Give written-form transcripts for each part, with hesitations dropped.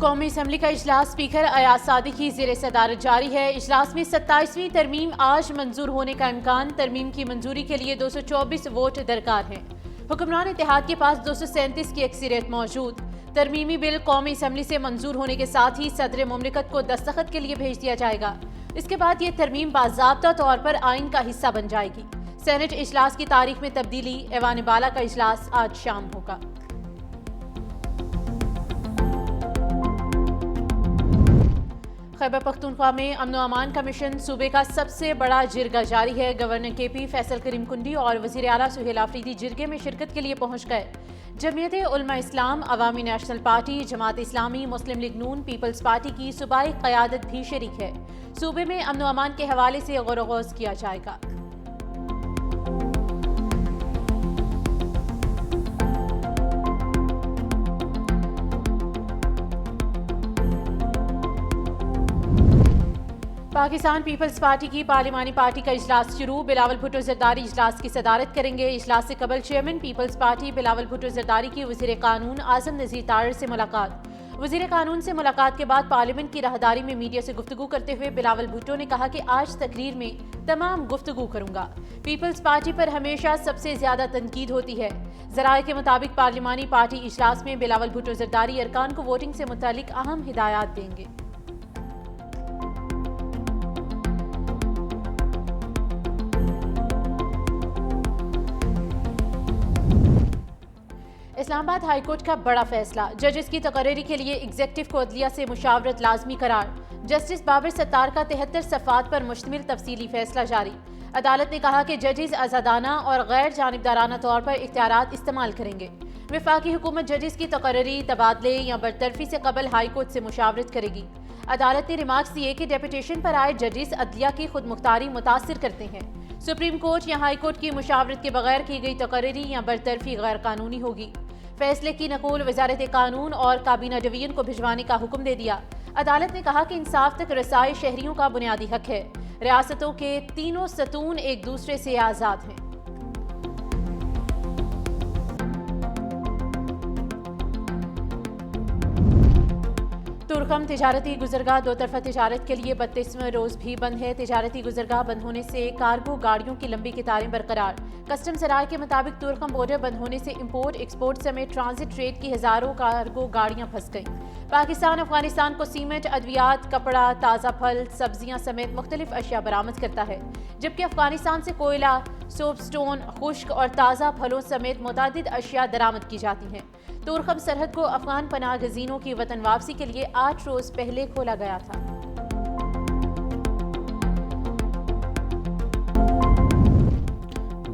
कौमी असम्बली का इजलास स्पीकर अयाज सादिक की ज़ेर सदारत जारी है। इजलास में 27वीं तरमीम आज मंजूर होने का इम्कान। तरमीम की मंजूरी के लिए 224 वोट दरकार हैं। हुक्मरान इत्तेहाद के पास 237 की अक्सरियत मौजूद। तरमीमी बिल कौमी असम्बली से मंजूर होने के साथ ही सदर मुमलिकत को दस्तखत के लिए भेज दिया जाएगा। इसके बाद ये तरमीम बाज़ाब्ता तौर पर आइन का हिस्सा बन जाएगी। सेनेट इजलास की तारीख में तब्दीली। ऐवान बाला का इजलास आज शाम होगा। खैबर पख्तूनख्वा में अमन व अमान का मिशन सूबे का सबसे बड़ा जिरगा जारी है। गवर्नर KP फैसल करीम कुंडी और वज़ीर आला सुहेल आफरीदी जिरगे में शिरकत के लिए पहुंच गए। जमीयत उलमा इस्लाम, अवामी नेशनल पार्टी, जमात इस्लामी, मुस्लिम लीग नून, पीपल्स पार्टी की सूबाई क़यादत भी शरीक है। सूबे में अमन व अमान के हवाले से गौर-व-गौज़ किया जाएगा। पाकिस्तान पीपल्स पार्टी की पार्लिमानी पार्टी का इजलास शुरू। बिलावल भुट्टो जरदारी इजलास की सदारत करेंगे। इजलास से कबल चेयरमैन पीपल्स पार्टी बिलावल भुट्टो जरदारी की वज़ीर कानून आज़म नज़ीर तारड़ से मुलाकात। वज़ीर कानून से मुलाकात के बाद पार्लियामेंट की राहदारी में मीडिया से गुफ्तगू करते हुए बिलावल भुट्टो ने कहा कि आज तकरीर में तमाम गुफ्तगू करूंगा। पीपल्स पार्टी पर हमेशा सबसे ज्यादा तनकीद होती है। ज़राए के मुताबिक पार्लिमानी पार्टी इजलास में बिलावल भुट्टो जरदारी अरकान को वोटिंग से मुतालिक अहम हिदायत देंगे। इस्लामाबाद हाईकोर्ट का बड़ा फैसला। जजेस की तकर्री के लिए एग्जेक्टिव को अदलिया से मुशावरत लाजमी करार। जस्टिस बाबर सत्तार का 73 सफ़ात पर मुश्तमिल तफसीली फैसला जारी। अदालत ने कहा कि जजेस आज़ादाना और गैर जानिबदाराना तौर पर इख्तियारात इस्तेमाल करेंगे। वफाकी हुकूमत जजेस की तकर्री, तबादले या बरतरफी से कबल हाईकोर्ट से मुशावरत करेगी। अदालत ने रिमार्क्स दिए कि डेपुटेशन पर आए जजेस अदलिया की खुद मुख्तारी मुतासिर करते हैं। सुप्रीम कोर्ट या हाई कोर्ट की मुशावरत के बगैर की गई तकर्री या बरतरफी गैर कानूनी होगी। फैसले की नकूल वजारत कानून और काबीना डिवीजन को भिजवाने का हुक्म दे दिया। अदालत ने कहा कि इंसाफ तक रसाई शहरियों का बुनियादी हक है। रियासतों के तीनों सतून एक दूसरे से आज़ाद हैं। तुर्कम तिजारती गुजरगाह दो तरफा तिजारत के लिए 32वें रोज भी बंद है। तिजारती गुजरगाह बंद होने से कार्गो गाड़ियों की लंबी कतारें बरकरार। कस्टम सराय के मुताबिक तुर्कम बॉर्डर बंद होने से इंपोर्ट एक्सपोर्ट समेत ट्रांजिट ट्रेड की हजारों कार्गो गाड़ियां फंस गईं। पाकिस्तान अफगानिस्तान को सीमेंट, अद्वियात, कपड़ा, ताज़ा फल, सब्जियां समेत मुख्तलिफ अशिया बरामद करता है, जबकि अफगानिस्तान से कोयला, सोपस्टोन, खुश्क और ताज़ा फलों समेत मुतादिद अशिया दरामद की जाती हैं। तुर्कम सरहद को अफगान पनाह गजीनों की वतन वापसी के लिए 8 रोज पहले खोला गया था।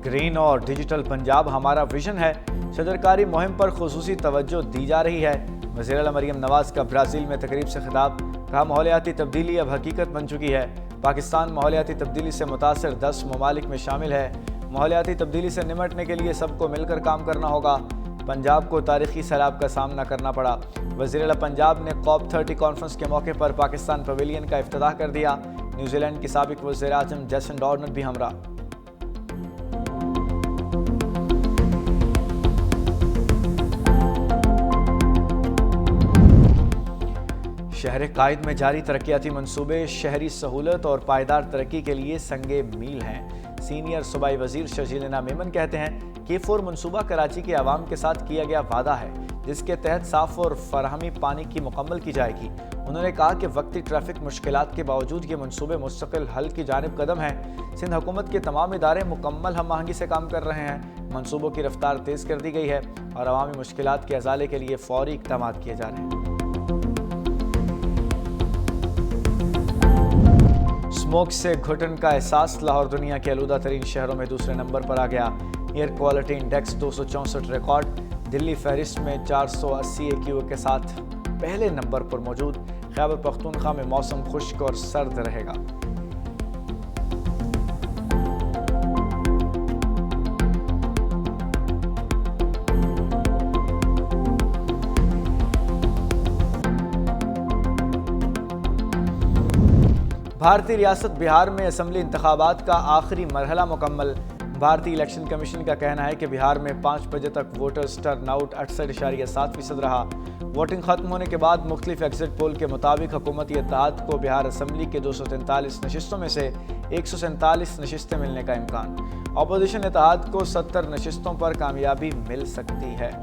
ग्रीन और डिजिटल पंजाब हमारा विजन है। शजरकारी मुहिम पर खुसूसी तवज्जो दी जा रही है। वज़ीर आला मरियम नवाज का ब्राज़ील में तकरीब से खिताब। कहा माहौलियाती तब्दीली अब हकीकत बन चुकी है। पाकिस्तान माहौलियाती तब्दीली से मुतासर 10 ममालिक में शामिल है। माहौलियाती तब्दीली से निमटने के लिए सबको मिलकर काम करना होगा। पंजाब को तारीखी सैलाब का सामना करना पड़ा। वज़ीर आला पंजाब ने COP30 कॉन्फ्रेंस के मौके पर पाकिस्तान पवेलियन का इफ्तिताह कर दिया। न्यूजीलैंड की साबिक वज़ीर आज़म जेसिंडा आर्डर्न भी हमरा। शहर कायद में जारी तरक्याती मंसूबे शहरी सहूलत और पायदार तरक्की के लिए संगे मील हैं। सीनियर सूबाई वजीर शजीलना मेमन कहते हैं कि K4 मनसूबा कराची के आवाम के साथ किया गया वादा है, जिसके तहत साफ और फराहमी पानी की मुकम्मल की जाएगी। उन्होंने कहा कि वक्ती ट्रैफिक मुश्किलात के बावजूद ये मनसूबे मुस्तकिल हल की जानिब कदम हैं। सिंध हुकूमत के तमाम इदारे मुकम्मल हम आहंगी से काम कर रहे हैं। मनसूबों की रफ्तार तेज़ कर दी गई है और अवामी मुश्किलात के अजाले के लिए फौरी इक़दाम किए जा रहे हैं। स्मोक से घुटन का एहसास। लाहौर दुनिया के आलूदा तरीन शहरों में दूसरे नंबर पर आ गया। Air quality index 264 record. Delhi फहरिस्त में 480 AQA के साथ पहले नंबर पर मौजूद। खैबर पख्तूनख्वा में मौसम खुश्क और सर्द रहेगा। भारतीय रियासत बिहार में असम्बली इंतखाबात का आखिरी मरहला मुकम्मल। भारतीय इलेक्शन कमीशन का कहना है कि बिहार में 5 बजे तक वोटर्स टर्नआउट 68.7% रहा। वोटिंग खत्म होने के बाद मुख्तलिफ एग्जिट पोल के मुताबिक हुकूमती इत्तेहाद को बिहार असम्बली के 243 नशिस्तों में से 147 नशिस्तें मिलने का इम्कान। अपोजिशन इत्तेहाद को 70 नशिस्तों पर कामयाबी मिल सकती है।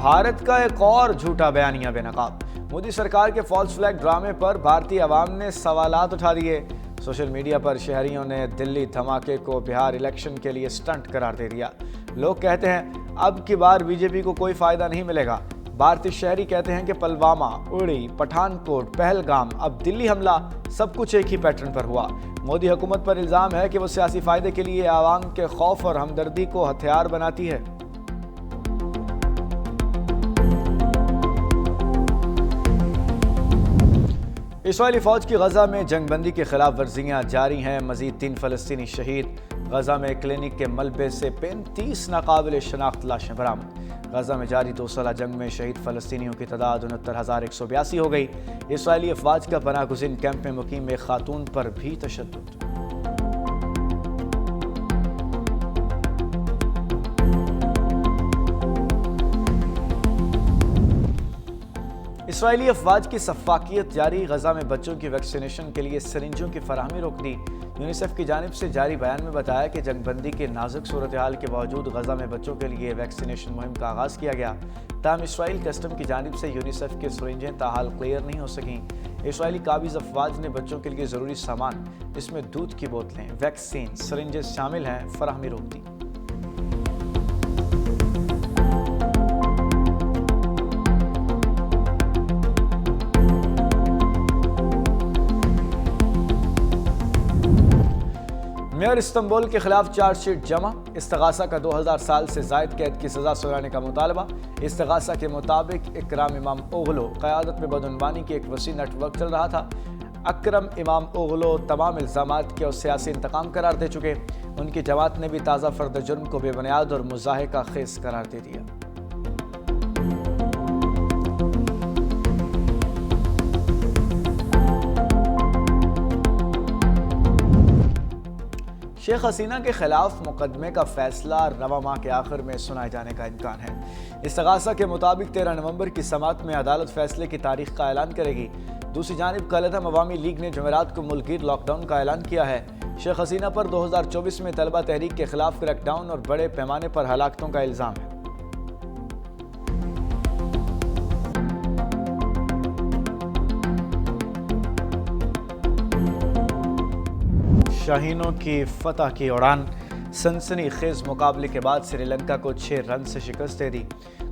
भारत का एक और झूठा बयानिया बेनकाब। मोदी सरकार के फॉल्स फ्लैग ड्रामे पर भारतीय अवाम ने सवालात उठा दिए। सोशल मीडिया पर शहरियों ने दिल्ली धमाके को बिहार इलेक्शन के लिए स्टंट करार दे दिया। लोग कहते हैं अब की बार बीजेपी को कोई फायदा नहीं मिलेगा। भारतीय शहरी कहते हैं कि पुलवामा, उड़ी, पठानकोट, पहलगाम, अब दिल्ली हमला, सब कुछ एक ही पैटर्न पर हुआ। मोदी हुकूमत पर इल्जाम है कि वो सियासी फायदे के लिए आवाम के खौफ और हमदर्दी को हथियार बनाती है। इसराइली फौज की गजा में जंगबंदी की खिलाफ वर्जियां जारी हैं। मजीद 3 फलस्तीनी शहीद। गजा में क्लिनिक के मलबे से 35 नाकाबिले शनाख्त लाशें बरामद। गजा में जारी 2 साला जंग में शहीद फलस्तीनियों की तादाद 69,182 हो गई। इसराइली अफवाज का पनाह गुज़ीन कैंप में मुकीम एक खातून पर भी तशद्दुद। इसराइली अफवाज की सफाकियत जारी। गजा में बच्चों की वैक्सीनेशन के लिए सिरिंजों की फराहमी रोक दी। यूनिसेफ की जानिब से जारी बयान में बताया कि जंगबंदी के नाजुक सूरत हाल के बावजूद गजा में बच्चों के लिए वैक्सीनेशन मुहिम का आगाज़ किया गया। ताहम इसराइल कस्टम की जानिब से यूनिसेफ के सिरिंजें ताहाल क्लियर नहीं हो सकीं। इसराइली काबिज अफवाज ने बच्चों के लिए ज़रूरी सामान, जिसमें दूध की बोतलें, वैक्सीन, सिरिंजेस शामिल हैं, फराहमी रोक दी। मेयर इस्तांबुल के खिलाफ चार्जशीट जमा। इस्तगासा का 2000 साल से जायद कैद की सजा सुनाने का मुतालबा। इस्तगासा के मुताबिक इकराम इमाम ओगलो क़यादत में बदउनवानी की एक वसी नेटवर्क चल रहा था। अकरम इमाम ओगलो तमाम इल्ज़ामात के और सियासी इंतकाम करार दे चुके। उनकी जमात ने भी ताज़ा फर्द जुर्म को बेबुनियाद और मुज़ाहिका खेस करार दे दिया। शेख हसीना के खिलाफ मुकदमे का फैसला रवा माह के आखिर में सुनाए जाने का इम्कान है। इस्तगासा के मुताबिक 13 नवंबर की समाअत में अदालत फैसले की तारीख का ऐलान करेगी। दूसरी जानिब कल-ए-दम अवामी लीग ने जुमेरात को मुल्कीर लॉकडाउन का ऐलान किया है। शेख हसीना पर 2024 में तलबा तहरीक के खिलाफ क्रैकडाउन और बड़े पैमाने पर हलाकतों का इल्ज़ाम है। शाहीनों की फतह की उड़ान। सनसनीखेज मुकाबले के बाद श्रीलंका को 6 रन से शिकस्त दे दी।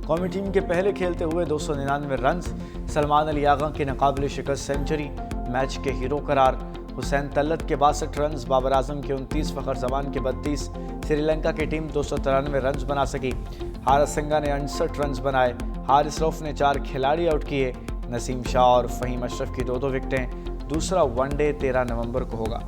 कौमी टीम के पहले खेलते हुए 299 रन। सलमान अली आगा की नाकाबिले शिकस्त सेंचुरी। मैच के हीरो करार। हुसैन तल्लत के 62 रन, बाबर आजम के 29, फ़खर जमान के 32। श्रीलंका की टीम 293 रन बना सकी। हारिस सिंघा ने 68 रन बनाए। हारिस रऊफ ने 4 खिलाड़ी आउट किए। नसीम शाह और फ़हीम अशरफ की 2-2 विकेटें। दूसरा वनडे 13 नवंबर को होगा।